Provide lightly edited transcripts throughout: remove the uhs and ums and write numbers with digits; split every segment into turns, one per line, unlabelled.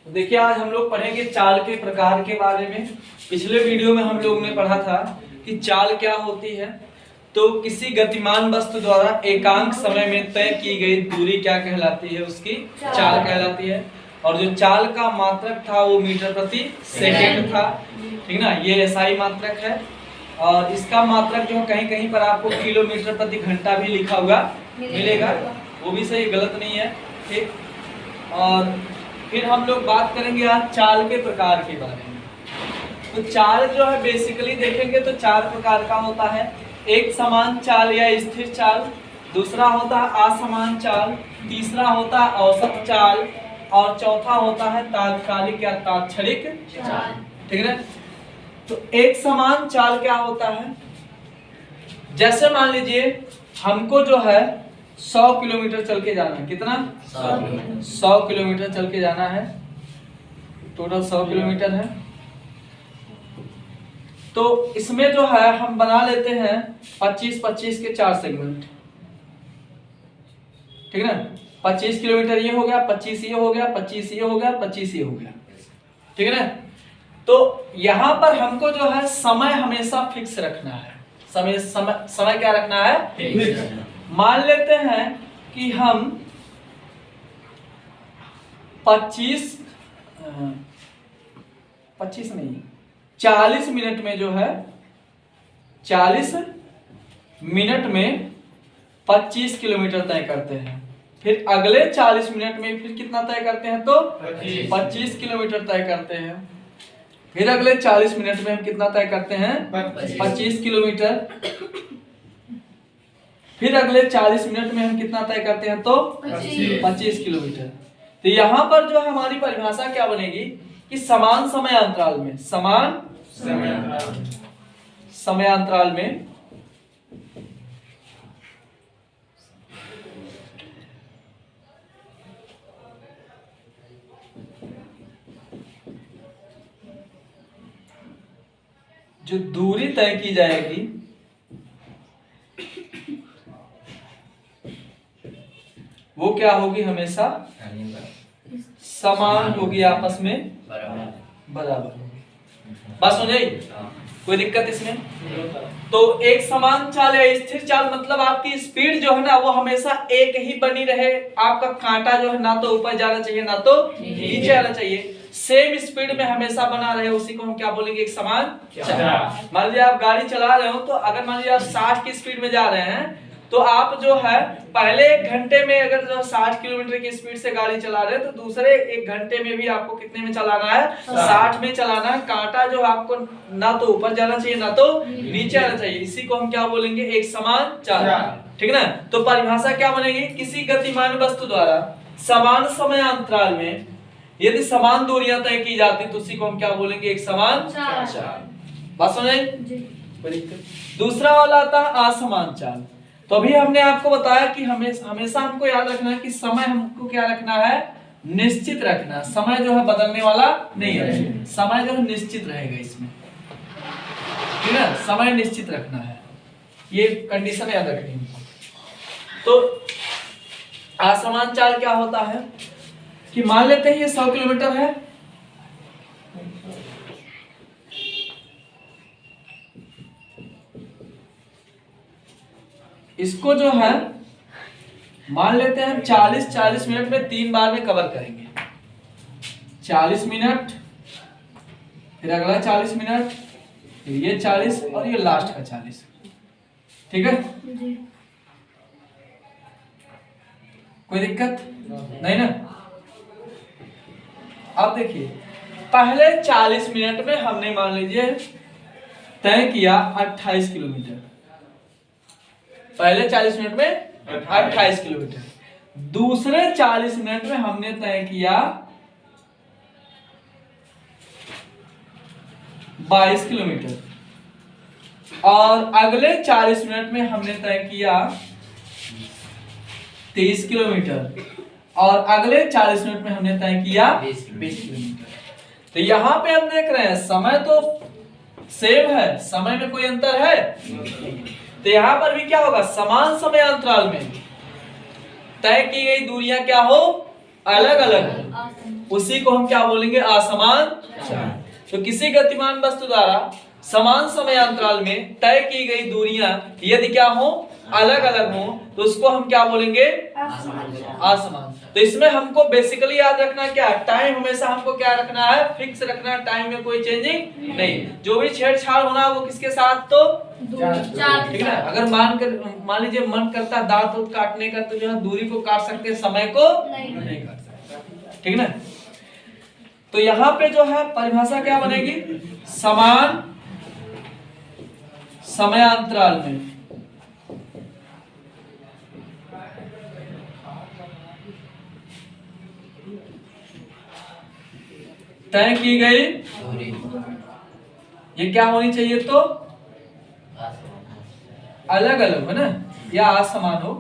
देखिए आज हम लोग पढ़ेंगे चाल के प्रकार के बारे में। पिछले वीडियो में हम लोग ने पढ़ा था कि चाल क्या होती है। तो किसी गतिमान वस्तु द्वारा एकांक समय में तय की गई दूरी क्या कहलाती है, उसकी चाल कहलाती है। और जो चाल का मात्रक था वो मीटर प्रति सेकेंड था, ठीक ना। ये एसआई मात्रक है और इसका मात्रक जो कहीं कहीं पर आपको किलोमीटर प्रति घंटा भी लिखा हुआ मिलेगा, वो भी सही, गलत नहीं है, ठीक। और फिर हम लोग बात करेंगे आज चाल के प्रकार के बारे में। तो चाल जो है बेसिकली देखेंगे तो चार प्रकार का होता है। एक समान चाल या स्थिर चाल, दूसरा होता है असमान चाल, तीसरा होता है औसत चाल और चौथा होता है तात्कालिक या तात्क्षणिक चाल, ठीक है। तो एक समान चाल क्या होता है, जैसे मान लीजिए हमको जो है 100 किलोमीटर चल के जाना है। कितना? 100 किलोमीटर चल के जाना है, टोटल 100 किलोमीटर है। तो इसमें जो है हम बना लेते हैं 25-25 के 4 सेगमेंट, ठीक है ना। 25 किलोमीटर ये हो गया, 25 ये हो गया, 25 ये हो गया, 25 ये हो गया, ठीक है ना। तो यहां पर हमको जो है समय हमेशा फिक्स रखना है। समय क्या रखना है? फिक्स। मान लेते हैं कि हम 40 मिनट में जो है 40 मिनट में 25 किलोमीटर तय करते हैं। फिर अगले 40 मिनट में फिर कितना तय करते हैं? तो 25 किलोमीटर तय करते हैं। फिर अगले 40 मिनट में हम कितना तय करते हैं? 25 किलोमीटर। फिर अगले 40 मिनट में हम कितना तय करते हैं? तो 25 किलोमीटर। तो यहाँ पर जो हमारी परिभाषा क्या बनेगी कि समान समयांतराल में, समान समयांतराल में जो दूरी तय की जाएगी वो क्या होगी? हमेशा समान होगी, आपस में बराबर होगी। बात समझ आई? कोई दिक्कत इसमें? तो एक समान चाल या स्थिर चाल मतलब आपकी स्पीड जो है ना वो हमेशा एक ही बनी रहे। आपका कांटा जो है ना तो ऊपर जाना चाहिए ना तो नीचे आना चाहिए, सेम स्पीड में हमेशा बना रहे, उसी को हम क्या बोलेंगे? एक समान चाल। मान लीजिए आप गाड़ी चला रहे हो, तो अगर मान लीजिए आप 60 की स्पीड में जा रहे हैं तो आप जो है पहले 1 घंटे में अगर जो 60 किलोमीटर की स्पीड से गाड़ी चला रहे हैं तो दूसरे 1 घंटे में भी आपको कितने में चलाना है? 60 में चलाना है। कांटा जो आपको ना तो ऊपर जाना चाहिए ना तो नीचे आना चाहिए, इसी को हम क्या बोलेंगे? एक समान चाल, ठीक ना। तो परिभाषा क्या बनेगी? किसी गतिमान वस्तु द्वारा समान समयांतराल में यदि समान दूरियां तय की जाती तो उसी को हम क्या बोलेंगे? एक समान चाल। बात समझ आई? दूसरा वाला आता है असमान चाल। तो अभी हमने आपको बताया कि हमेशा हमको याद रखना है कि समय हमको क्या रखना है? निश्चित रखना। समय जो है बदलने वाला नहीं है, समय जो है निश्चित रहेगा इसमें, ठीक है। समय निश्चित रखना है, ये कंडीशन याद रखनी है। तो असमान चाल क्या होता है कि मान लेते हैं ये 100 किलोमीटर है, इसको जो है मान लेते हैं हम 40 मिनट में 3 बार में कवर करेंगे। 40 मिनट, फिर अगला 40 मिनट, फिर ये 40 और ये लास्ट का 40, ठीक है। कोई दिक्कत नहीं ना? अब देखिए पहले 40 मिनट में हमने मान लीजिए तय किया 28 किलोमीटर, पहले 40 मिनट में 28 किलोमीटर। दूसरे 40 मिनट में हमने तय किया 22 किलोमीटर और अगले 40 मिनट में हमने तय किया 23 किलोमीटर और अगले 40 मिनट में हमने तय किया 20 किलोमीटर। तो यहां पे हम देख रहे हैं समय तो सेम है, समय में कोई अंतर है। तो यहां पर भी क्या होगा? समान समय अंतराल में तय की गई दूरियां क्या हो, अलग अलग, उसी को हम क्या बोलेंगे, असमान चाल। तो किसी गतिमान वस्तु द्वारा समान समय अंतराल में तय की गई दूरियां यदि क्या हो, अलग अलग हो, तो उसको हम क्या बोलेंगे, असमान। तो इसमें हमको बेसिकली याद रखना क्या, टाइम हमेशा हमको क्या रखना है, फिक्स रखना, टाइम में कोई चेंजिंग नहीं। जो भी छेड़छाड़ होना वो किसके साथ, तो ठीक है। अगर मान लीजिए मन करता है दांत उत काटने का, तो जो है दूरी को काट सकते हैं, समय को नहीं काट सकते, ठीक ना। तो यहाँ पे जो है परिभाषा क्या बनेगी, समान समयांतराल में तय की गई ये क्या होनी चाहिए, तो अलग अलग है ना, या असमान हो,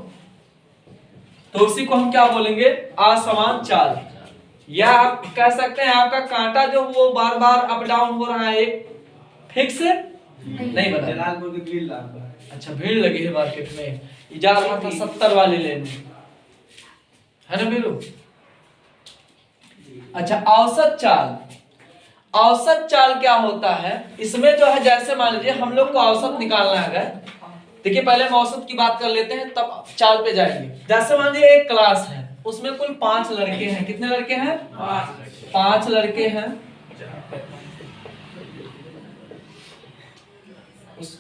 तो उसी को हम क्या बोलेंगे, असमान चाल। या आप कह सकते हैं आपका कांटा जो वो बार बार अप डाउन हो रहा है, एक फिक्स नहीं बता। अच्छा, भीड़ लगी है मार्केट में, जा रहा था 70 वाले लेने, है ना बीरू। अच्छा, औसत चाल। औसत चाल क्या होता है, इसमें जो है जैसे मान लीजिए हम लोग को औसत निकालना है, देखिए पहले हम औसत की बात कर लेते हैं तब चाल पे जाएंगे। जैसे मान लीजिए एक क्लास है, उसमें कुल 5 लड़के हैं, कितने लड़के हैं, 5 लड़के हैं।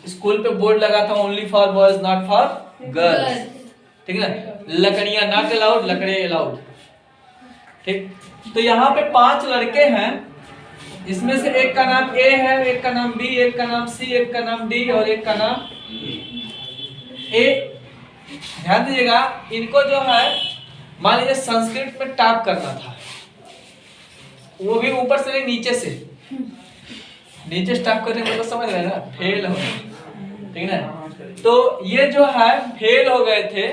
स्कूल पे बोर्ड लगा था, only for boys not for girls, ठीक है ना, लकड़ियां नॉट अलाउड, लकड़ियां अलाउड, ठीक। तो यहाँ पे 5 लड़के हैं, इसमें से एक का नाम ए है, एक का नाम बी, एक का नाम सी, एक का नाम डी और एक का नाम ए। ध्यान दीजिएगा, इनको जो है मान लीजिए संस्कृत में टॉप करना था, वो भी ऊपर से नहीं नीचे से, नीचे स्टॉप करने मतलब समझ रहे ना, फेल हो, ठीक है। तो ये जो है फेल हो गए थे,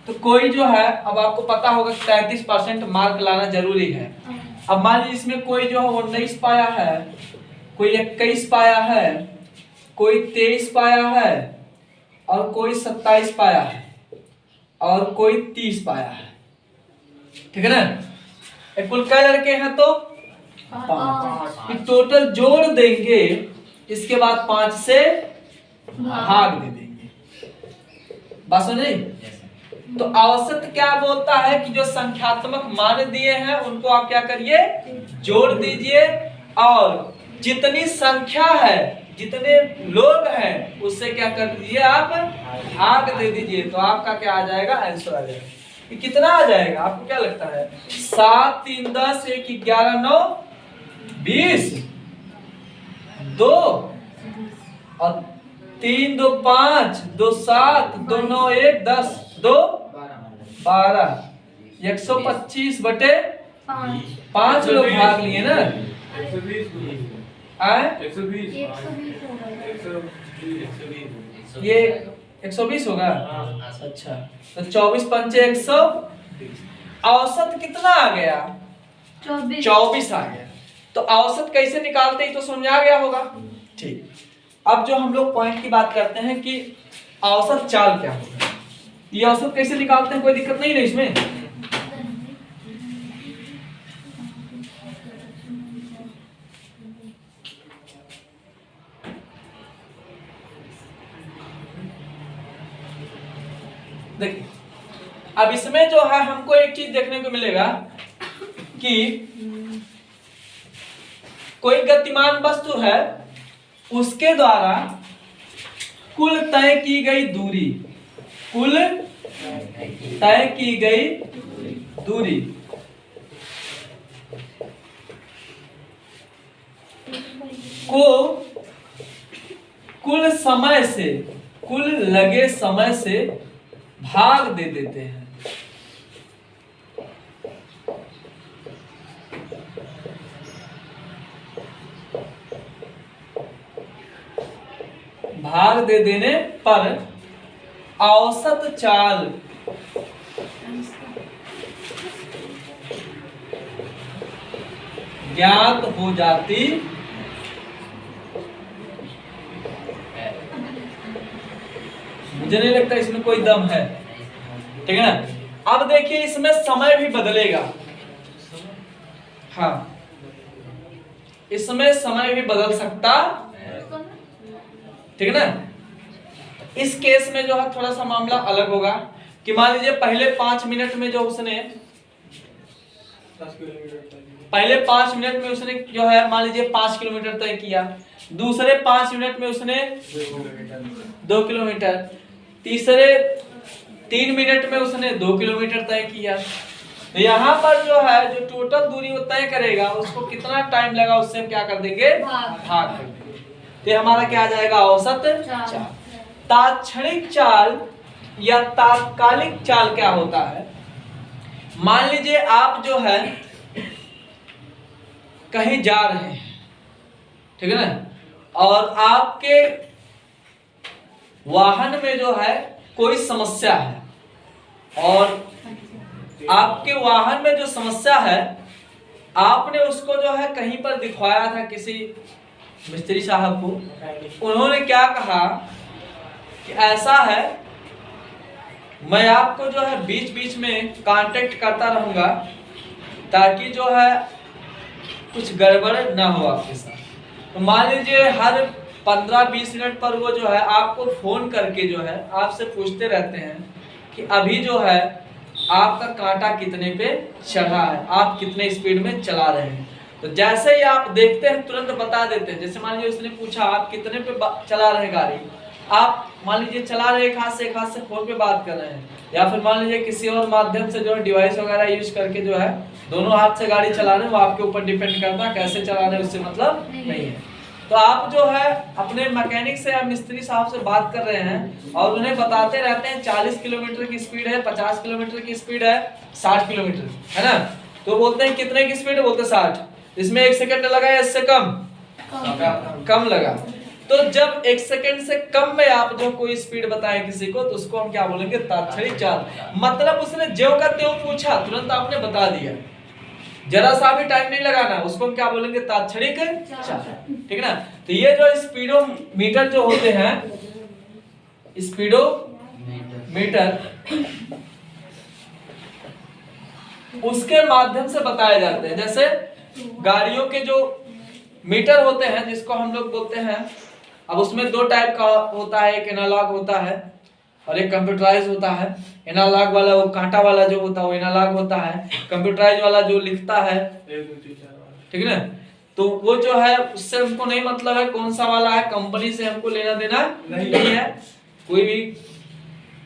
तो कोई जो है, अब आपको पता होगा 33% मार्क लाना जरूरी है। अब मान लीजिए इसमें कोई जो है 19 पाया है, कोई 21 पाया है, कोई 23 पाया है, और कोई 27 पाया है, और कोई 30 पाया है, ठीक है ना। कुल क्या लड़के हैं, तो 5। टोटल जोड़ देंगे, इसके बाद 5 से भाग दे देंगे, बात समझ। तो औसत क्या बोलता है कि जो संख्यात्मक मान दिए हैं उनको आप क्या करिए, जोड़ दीजिए, और जितनी संख्या है, जितने लोग हैं, उससे क्या कर दीजिए, आप भाग दे दीजिए, तो आपका क्या आ जाएगा, आंसर आ जाएगा। ये कितना आ जाएगा आपको क्या लगता है, 7 3 10 1 11 9 20, 2 और 3 2 5 2 7 2 9 1 10 2 12, 125 बटे 5 लोग भाग लिए ना, 120 ये 120 होगा। अच्छा, तो 24 पंचे 120, औसत कितना आ गया, 24 आ गया। तो औसत कैसे निकालते हैं तो समझ आ गया होगा, ठीक। अब जो हम लोग पॉइंट की बात करते हैं कि औसत चाल क्या होगा, ये औसत कैसे निकालते हैं, कोई दिक्कत नहीं है इसमें। देखिए, अब इसमें जो है हमको एक चीज देखने को मिलेगा कि कोई गतिमान वस्तु है, उसके द्वारा कुल तय की गई दूरी, कुल तय की गई दूरी को कुल समय से, कुल लगे समय से भाग दे देते हैं। भाग दे देने पर औसत चाल ज्ञात हो जाती मुझे नहीं लगता इसमें कोई दम है, ठीक है ना। अब देखिए इसमें समय भी बदलेगा। हाँ, इसमें समय भी बदल सकता, ठीक है ना। इस केस में जो है थोड़ा सा मामला अलग होगा कि मान लीजिए पहले 5 मिनट में जो उसने जो है मान लीजिए 5 किलोमीटर तय किया, दूसरे 5 मिनट में उसने 2 किलोमीटर, तीसरे 3 मिनट में उसने 2 किलोमीटर तय किया। तो यहाँ पर जो है जो टोटल दूरी वो तय करेगा उसको कितना टाइम लगा उससे हम क्या कर देंगे, भाग कर देंगे। तो हमारा क्या आ जाएगा, औसत चाल। तात्क्षणिक चाल या तात्कालिक चाल क्या होता है, मान लीजिए आप जो है कहीं जा रहे हैं, ठीक है ना, और आपके वाहन में जो है कोई समस्या है, और आपके वाहन में जो समस्या है आपने उसको जो है कहीं पर दिखवाया था किसी मिस्त्री साहब को, उन्होंने क्या कहा कि ऐसा है मैं आपको जो है बीच बीच में कांटेक्ट करता रहूंगा ताकि जो है कुछ गड़बड़ ना हो आपके साथ। तो मान लीजिए हर 15-20 मिनट पर वो जो है आपको फोन करके जो है आपसे पूछते रहते हैं कि अभी जो है आपका कांटा कितने पे चढ़ा है, आप कितने स्पीड में चला रहे हैं। तो जैसे ही आप देखते हैं तुरंत बता देते हैं। जैसे मान लीजिए उसने पूछा आप कितने पे चला रहे हैं गाड़ी, आप मान लीजिए चला रहे एक हाथ से फोन पे बात कर रहे हैं, या फिर मान लीजिए किसी और माध्यम से जो है डिवाइस वगैरह यूज करके जो है दोनों हाथ से गाड़ी चला रहे हैं, वो आपके ऊपर डिपेंड करता है कैसे चला रहे हैं, उससे मतलब नहीं है। तो आप जो है अपने मैकेनिक से या मिस्त्री साहब से बात कर रहे हैं और उन्हें बताते रहते हैं 40 किलोमीटर की स्पीड है, 50 किलोमीटर की स्पीड है, 60 किलोमीटर है ना, तो बोलते हैं कितने की स्पीड है, बोलते हैं 60, इसमें 1 सेकंड लगा या इससे कम लगा। तो जब 1 सेकंड से कम में आप जो कोई स्पीड बताएं किसी को तो उसको हम क्या बोलेंगे, तात्क्षणिक चाल। मतलब उसने ज्यों का त्यों पूछा तुरंत आपने बता दिया, जरा सा भी टाइम नहीं लगाना, उसको हम क्या बोलेंगे, तात्क्षणिक चाल, ठीक है ना। तो ये जो स्पीडोमीटर जो होते हैं, स्पीडोमीटर उसके माध्यम से बताए जाते हैं। जैसे गाड़ियों के जो मीटर होते हैं जिसको हम लोग बोलते हैं, अब उसमें 2 टाइप का होता है, एक एनालॉग होता है और एक कंप्यूटराइज होता है। एनालॉग वाला वो कांटा वाला जो होता है वो एनालॉग होता है, कंप्यूटराइज वाला जो लिखता है, ठीक है ना। तो वो जो है उससे हमको नहीं मतलब है कौन सा वाला है, कंपनी से हमको लेना देना नहीं है, कोई भी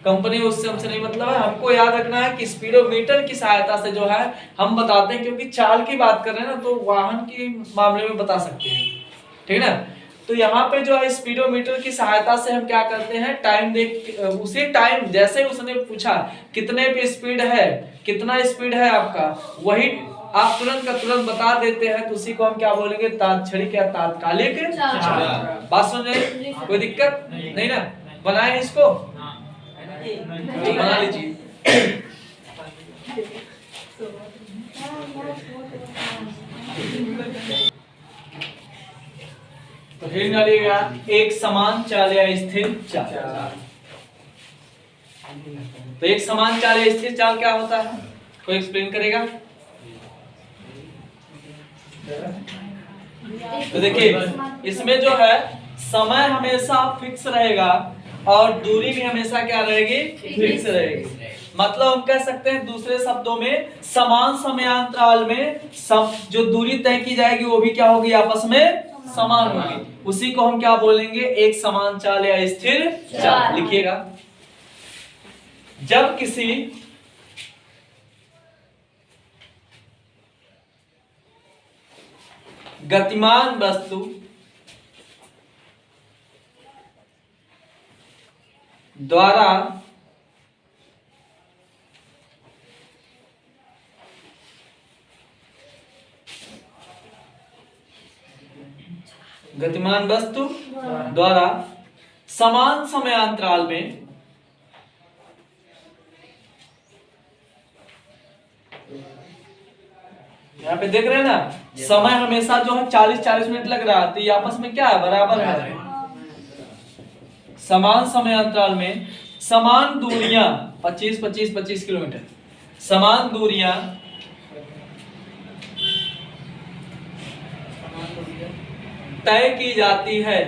कंपनी उससे हमसे नहीं मतलब है। हमको याद रखना है कि स्पीडोमीटर की सहायता से जो है हम बताते हैं, क्योंकि चाल की बात कर रहे हैं ना तो वाहन के मामले में बता सकते हैं, ठीक है ना। तो यहाँ पे जो है स्पीडोमीटर की सहायता से हम क्या करते हैं, टाइम देख, उसी टाइम जैसे उसने पूछा कितने पे स्पीड है, कितना स्पीड है आपका, वही आप तुरंत का तुरंत बता देते हैं। तो उसी को हम क्या बोलेंगे, तात्क्षणिक या तात्कालिक चाल। बात समझ में कोई दिक्कत नहीं ना, बनाए इसको बना लीजिए। तो फिर डालिएगा एक समान चाल या स्थिर चाल। तो एक समान चाल या स्थिर चाल क्या होता है, कोई एक्सप्लेन करेगा? तो देखिए इसमें जो है समय हमेशा फिक्स रहेगा और दूरी भी हमेशा क्या रहेगी, फिक्स रहेगी। मतलब हम कह सकते हैं दूसरे शब्दों में समान समयांतराल में जो दूरी तय की जाएगी वो भी क्या होगी, आपस में समान होगी। उसी को हम क्या बोलेंगे, एक समान चाल या स्थिर चाल। लिखिएगा, जब किसी गतिमान वस्तु द्वारा समान समयांतराल में यहाँ पे देख रहे हैं ना, समय हमेशा जो है 40-40 मिनट लग रहा है, तो ये आपस में क्या है, बराबर है। समान समयांतराल में समान दूरियां 25-25 किलोमीटर, समान दूरियां तय की जाती है।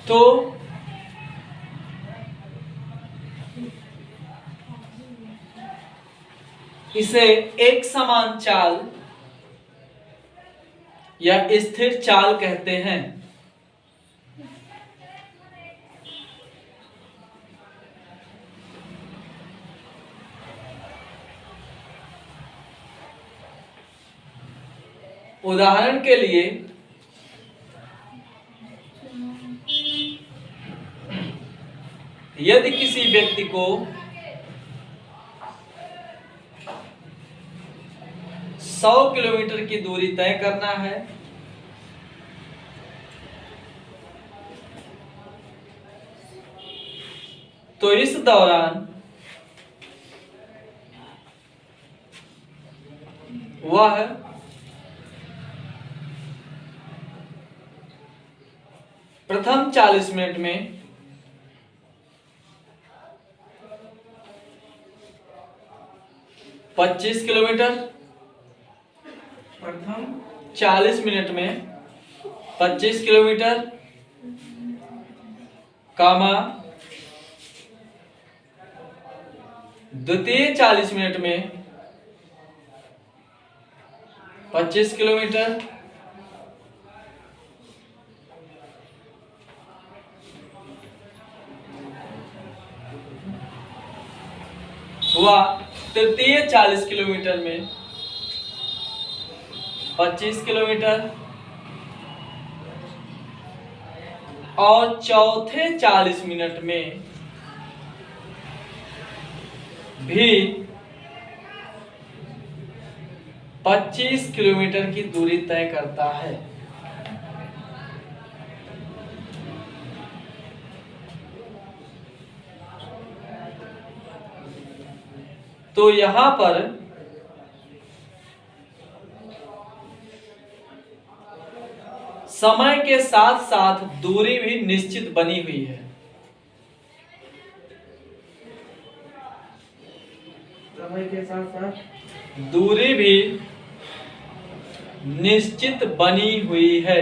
तो इसे एक समान चाल या स्थिर चाल कहते हैं। उदाहरण के लिए यदि किसी व्यक्ति को 100 किलोमीटर की दूरी तय करना है, तो इस दौरान वह प्रथम 40 मिनट में 25 किलोमीटर, प्रथम 40 मिनट में 25 किलोमीटर, कामा द्वितीय 40 मिनट में 25 किलोमीटर, हुआ तृतीय 40 किलोमीटर में 25 किलोमीटर और चौथे 40 मिनट में भी 25 किलोमीटर की दूरी तय करता है। तो यहां पर समय के साथ साथ दूरी भी निश्चित बनी हुई है।
समय के साथ साथ
दूरी भी निश्चित बनी हुई है।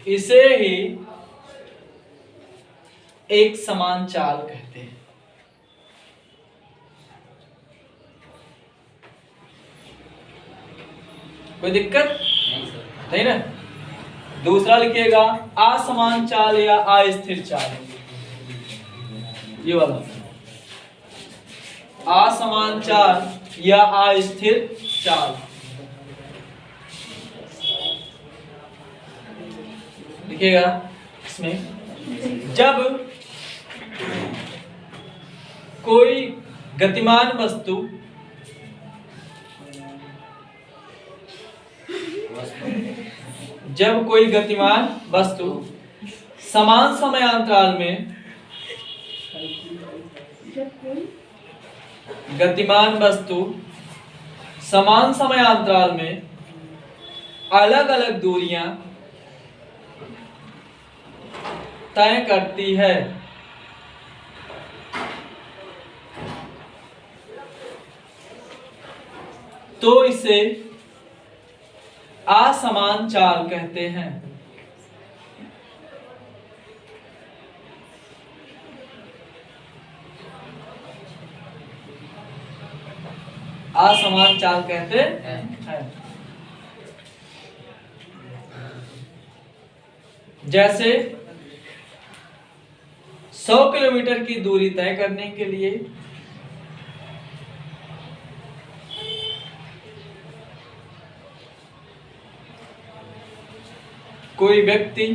इसे ही एक समान चाल कहते हैं। कोई दिक्कत नहीं ना? दूसरा लिखिएगा असमान चाल या अस्थिर चाल। ये वाला असमान चाल या अस्थिर चाल लिखिएगा। इसमें जब कोई गतिमान वस्तु समान समयांतराल में समान समयांतराल में अलग अलग दूरियां तय करती है, तो इसे असमान चाल कहते हैं। असमान चाल कहते हैं। जैसे 100 किलोमीटर की दूरी तय करने के लिए कोई व्यक्ति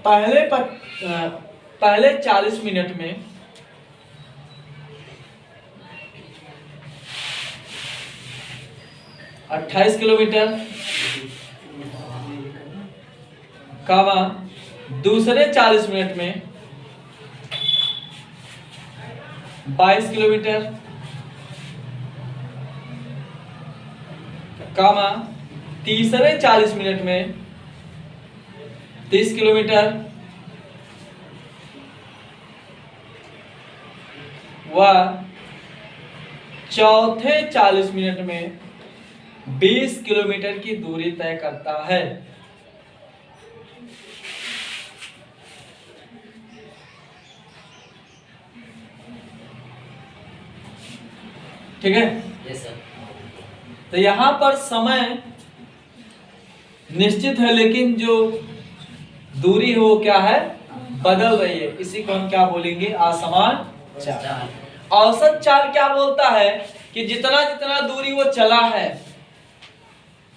पहले 40 मिनट में 28 किलोमीटर, कामा दूसरे 40 मिनट में 22 किलोमीटर, कामा तीसरे 40 मिनट में 30 किलोमीटर व चौथे 40 मिनट में 20 किलोमीटर की दूरी तय करता है। ठीक है?
Yes sir.
तो यहां पर समय निश्चित है, लेकिन जो दूरी है वो क्या है, बदल रही है। इसी को हम क्या बोलेंगे, असमान चाल। औसत चाल क्या बोलता है कि जितना जितना दूरी वो चला है,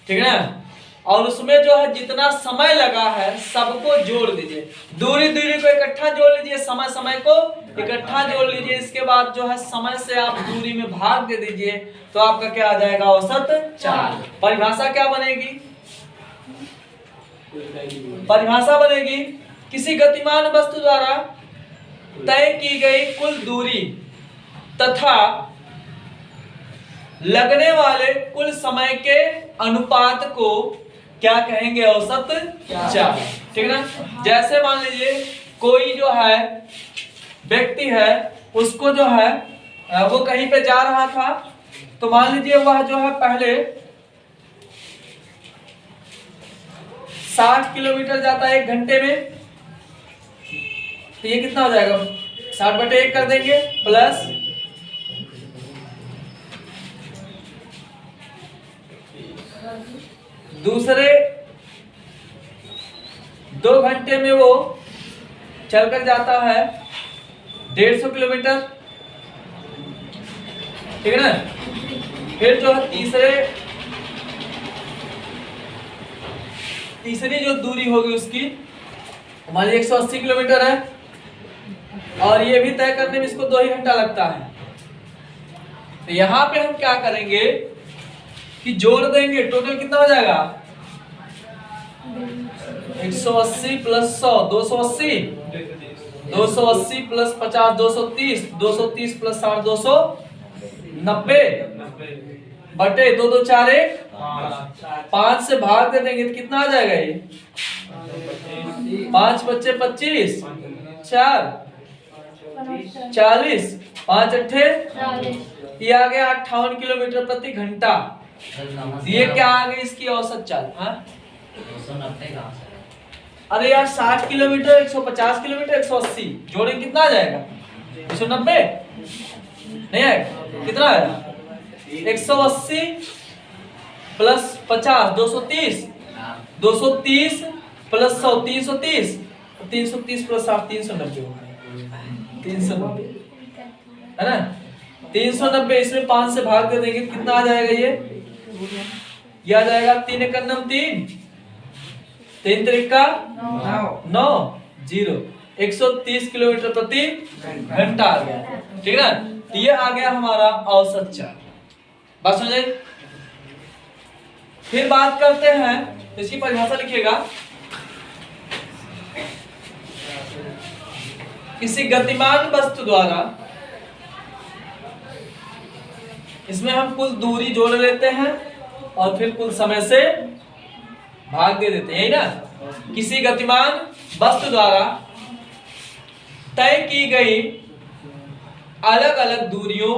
ठीक है ना, और उसमें जो है जितना समय लगा है सबको जोड़ लीजिए। दूरी दूरी को इकट्ठा जोड़ लीजिए, समय समय को इकट्ठा जोड़ लीजिए, इसके बाद जो है समय से आप दूरी में भाग दे दीजिए, तो आपका क्या आ जाएगा, औसत चाल। परिभाषा क्या बनेगी, परिभाषा बनेगी किसी गतिमान वस्तु द्वारा तय की गई कुल दूरी तथा लगने वाले कुल समय के अनुपात को क्या कहेंगे, औसत चाल। ठीक है ना। जैसे मान लीजिए कोई जो है व्यक्ति है, उसको जो है वो कहीं पे जा रहा था, तो मान लीजिए वह जो है पहले 60 किलोमीटर जाता है 1 घंटे में, तो ये कितना हो जाएगा, 60/1 कर देंगे, प्लस दूसरे 2 घंटे में वो चलकर जाता है 150 किलोमीटर। ठीक है ना। फिर जो है तीसरी जो दूरी होगी उसकी मान लीजिए 180 किलोमीटर है, और ये भी तय करने में इसको 2 ही घंटा लगता है। तो यहाँ पे हम क्या करेंगे कि जोड़ देंगे, टोटल कितना हो जाएगा, 180 प्लस 100 280, 280 प्लस 50 230, 230 प्लस 60 290 बटे 2 2 4 1 5 से भाग दे देंगे तो कितना आ जाएगा, ये 5 बच्चे 25 4 40 5 8 ये आ गया 58 किलोमीटर प्रति घंटा। ये क्या आ गई इसकी औसत चाल। हाँ
290 कहां से?
अरे यार 60 किलोमीटर 150 किलोमीटर 180 जोड़े कितना आ जाएगा, 190 नहीं आएगा, कितना आएगा, 180 प्लस 50 230, 230 प्लस 100 330, 330 प्लस 60 390 होगा, 390 है ना। 390 इसमें 5 से भाग दे देंगे कितना आ जाएगा, ये आ जाएगा 3 × 9 3 3 त्रिका 9 0 130 किलोमीटर प्रति घंटा आ गया। ठीक है ना। तो ये आ गया हमारा औसत चाल। बात समझे। फिर बात करते हैं, तो इसकी परिभाषा लिखिएगा, किसी गतिमान वस्तु द्वारा, इसमें हम कुल दूरी जोड़ लेते हैं और फिर कुल समय से भाग दे देते हैं, यही ना। किसी गतिमान वस्तु द्वारा तय की गई अलग अलग दूरियों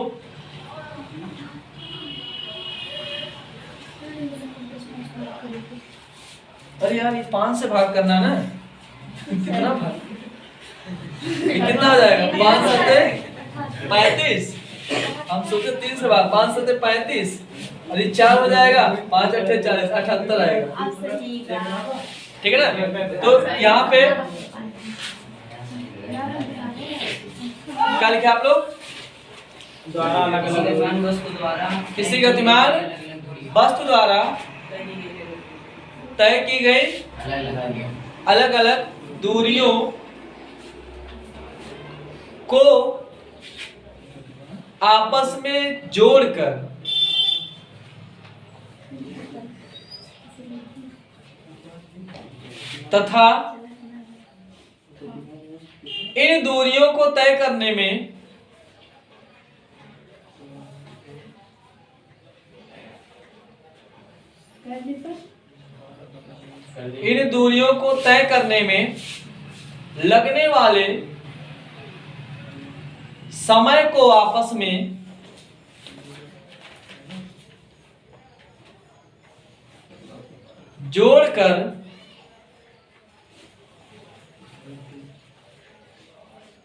अरे यार ये 5 से भाग करना ना, कितना भाग, कितना आ जाएगा, 5 7 35, हम सोचे 3 से भाग, 5 7 35, और ये 4 हो जाएगा, 5 8 40 78 आएगा। ठीक है ना। तो यहाँ पे क्या लिखे आप लोग, किसी गतिमान वस्तु द्वारा तय की गई अलग अलग दूरियों को आपस में जोड़कर तथा इन दूरियों को तय करने में लगने वाले समय को आपस में जोड़कर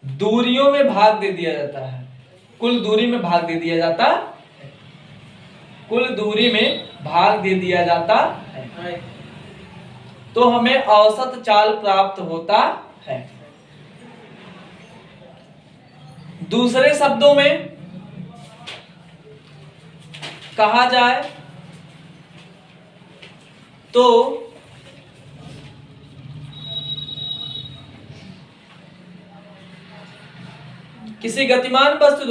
दूरियों में भाग दे दिया जाता है। कुल दूरी में भाग दे दिया जाता है तो हमें औसत चाल प्राप्त होता है। दूसरे शब्दों में कहा जाए तो किसी गतिमान वस्तु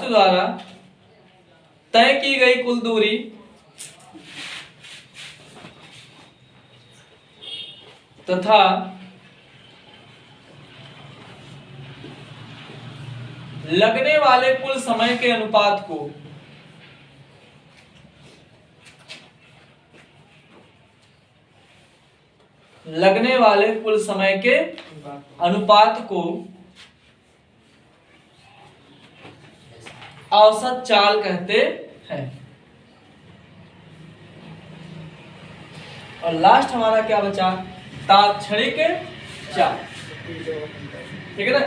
द्वारा तय की गई कुल दूरी तथा लगने वाले कुल समय के अनुपात को औसत चाल कहते हैं। और लास्ट हमारा क्या बचा? तात्क्षणिक चाल। ठीक है ना,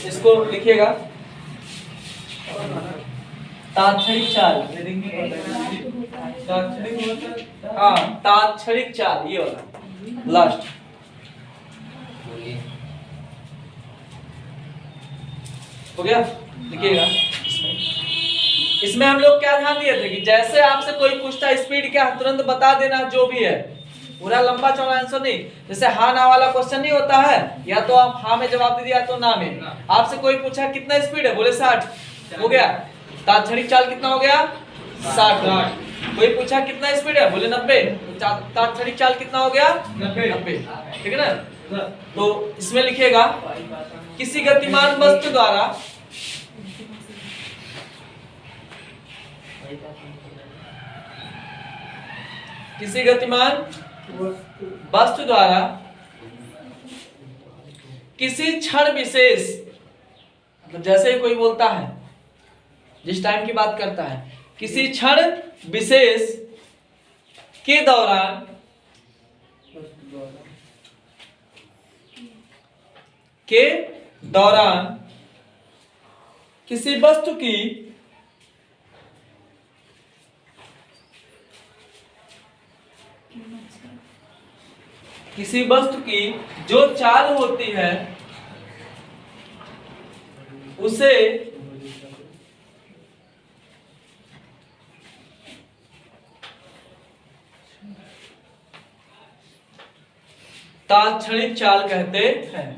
इसको लिखिएगा तात्क्षणिक चाल। तात्क्षणिक चाल ये वाला लास्ट। हो गया? लिखिएगा। इसमें हम लोग क्या ध्यान दिए थे कि जैसे आपसे कोई पूछता स्पीड क्या, तुरंत बता देना जो भी है, पूरा लंबा चौड़ा आंसर नहीं। जैसे हाँ ना वाला क्वेश्चन नहीं होता है, या तो आप हाँ में जवाब दे दिया तो ना में। आपसे कोई पूछा कितना स्पीड है, बोले 60, हो गया। तात्क्षणिक चाल कितना हो गया? 60। कोई पूछा कितना स्पीड है, बोले 90, तात्क्षणिक चाल कितना हो गया? 90। ठीक है ना। तो इसमें लिखिएगा किसी गतिमान वस्तु द्वारा किसी क्षण विशेष, मतलब जैसे कोई बोलता है, जिस टाइम की बात करता है, किसी क्षण विशेष के दौरान किसी वस्तु की जो चाल होती है उसे तात्क्षणिक चाल कहते हैं।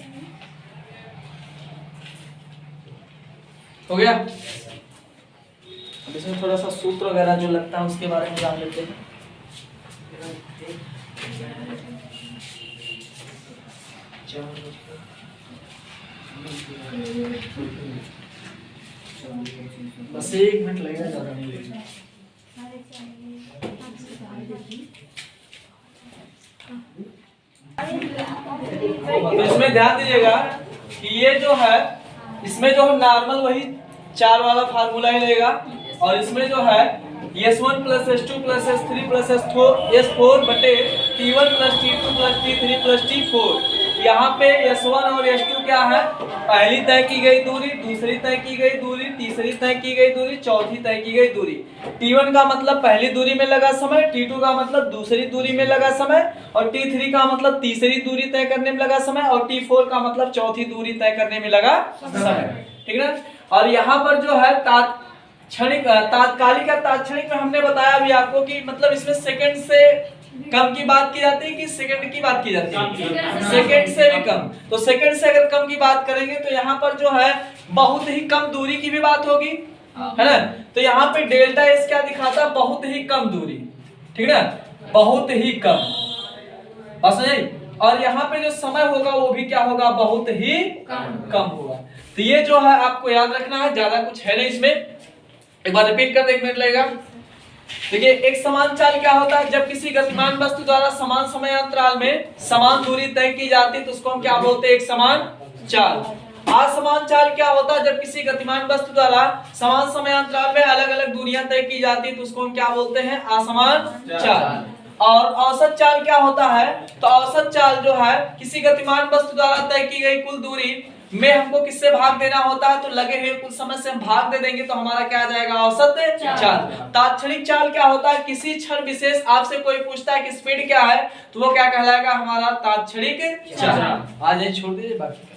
हो गया? अब इसमें थोड़ा सा सूत्र वगैरह जो लगता है उसके बारे में जान लेते हैं। बस 1 मिनट लगेगा, ज्यादा नहीं लगेगा। तो इसमें ध्यान दीजिएगा कि ये जो है, इसमें जो है नॉर्मल वही चार वाला फार्मूला ही रहेगा, और इसमें जो है S1 + S2 + S3 + S4 बटे T1 + T2 + T3 + T4। यहाँ पे S1 और S2 क्या है? पहली तय की गई दूरी, दूसरी तय की गई दूरी, तीसरी तय की गई दूरी, चौथी तय की गई दूरी। T1 का मतलब पहली दूरी में लगा समय, T2 का मतलब दूसरी दूरी में लगा समय, और T3 का मतलब तीसरी दूरी तय करने में लगा समय, और T4 का मतलब चौथी दूरी तय करने में लगा समय। ठीक है ना। और यहाँ पर जो है तात्कालिक में हमने बताया भी आपको कि मतलब इसमें सेकंड से कम की बात की जाती है कि सेकंड की बात की जाती है? सेकंड से भी कम। तो सेकंड से अगर कम की बात करेंगे तो यहाँ पर जो है बहुत ही कम दूरी की भी बात होगी, है ना। तो यहाँ पे डेल्टा S क्या दिखाता है? बहुत ही कम दूरी। ठीक है ना, बहुत ही कम। बात समझ आई? और यहाँ पे जो समय होगा वो भी क्या होगा, बहुत ही कम होगा। तो ये जो है आपको याद रखना है, ज्यादा कुछ है नहीं इसमें। एक बार रिपीट कर दे, 1 मिनट लगेगा। देखिए, एक समान चाल क्या होता है, जब किसी गतिमान वस्तु द्वारा समान समय अंतराल में समान दूरी तय की जाती है तो उसको हम क्या बोलते हैं, एक समान चाल। असमान चाल क्या होता है, जब किसी गतिमान वस्तु द्वारा समान समय अंतराल में अलग अलग दूरियां तय की जाती है तो उसको हम क्या बोलते हैं, असमान चाल। और औसत चाल क्या होता है, तो औसत चाल जो है किसी गतिमान वस्तु द्वारा तय की गई कुल दूरी में हमको किससे भाग देना होता है, तो लगे हुए कुल समय से हम भाग दे देंगे तो हमारा क्या आ जाएगा, औसत चाल। तात्क्षणिक चाल क्या होता है, किसी क्षण विशेष आपसे कोई पूछता है कि स्पीड क्या है तो वो क्या कहलाएगा, हमारा तात्क्षणिक चाल। आज छोड़ दीजिए बाकी।